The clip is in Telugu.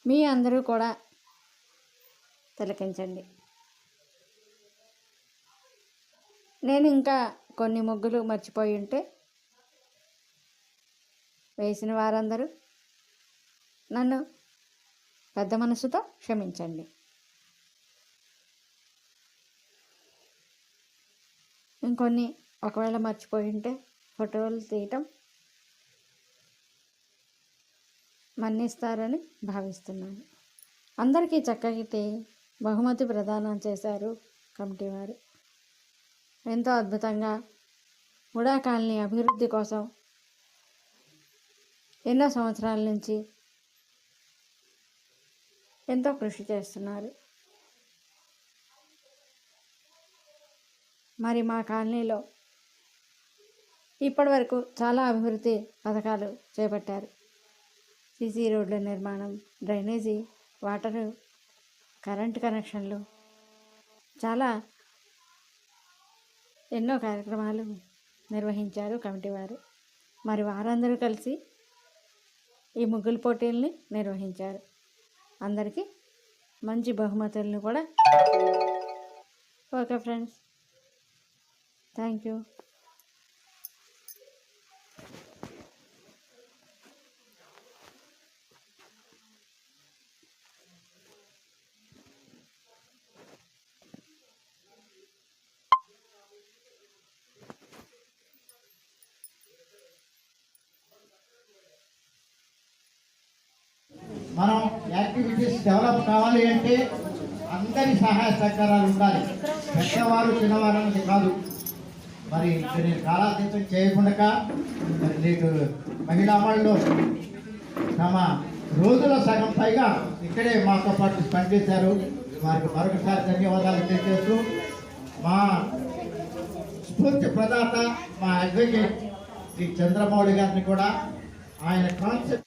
మీ అందరూ కూడా తిలకించండి. నేను ఇంకా కొన్ని ముగ్గులు మర్చిపోయి ఉంటే వేసిన వారందరూ నన్ను పెద్ద మనసుతో క్షమించండి. ఇంకొన్ని ఒకవేళ మర్చిపోయి ఉంటే ఫోటోలు తీయటం మన్నిస్తారని భావిస్తున్నాను. అందరికీ చక్కటి బహుమతి ప్రదానం చేశారు కమిటీ వారు. ఎంతో అద్భుతంగా హుడా కాలనీ అభివృద్ధి కోసం ఎన్నో సంవత్సరాల నుంచి ఎంతో కృషి చేస్తున్నారు. మరి మా కాలనీలో ఇప్పటి వరకు చాలా అభివృద్ధి పథకాలు చేపట్టారు. సీసీ రోడ్ల నిర్మాణం, డ్రైనేజీ, వాటరు, కరెంటు కనెక్షన్లు, చాలా ఎన్నో కార్యక్రమాలు నిర్వహించారు కమిటీ వారు. మరి వారందరూ కలిసి ఈ ముగ్గుల పోటీల్ని నిర్వహించారు. అందరికీ మంచి బహుమతులను కూడా. Okay friends, thank you. మనం యాక్టివిటీస్ డెవలప్ కావాలి అంటే అందరి సహాయ సహకారాలు ఉండాలి. పెద్దవారు చిన్నవారు అనేది కాదు. మరి నేను కాలాతీతం చేయకుండా మరి నీకు మహిళా వాళ్ళు తమ రోజుల సగం పైగా ఇక్కడే మాతో పాటు స్పందించారు. వారికి మరొకసారి ధన్యవాదాలు తెలియజేస్తూ, మా స్ఫూర్తి ప్రదాత మా అడ్వకేట్ శ్రీ చంద్రమౌళి గారిని కూడా ఆయన కాన్సెప్ట్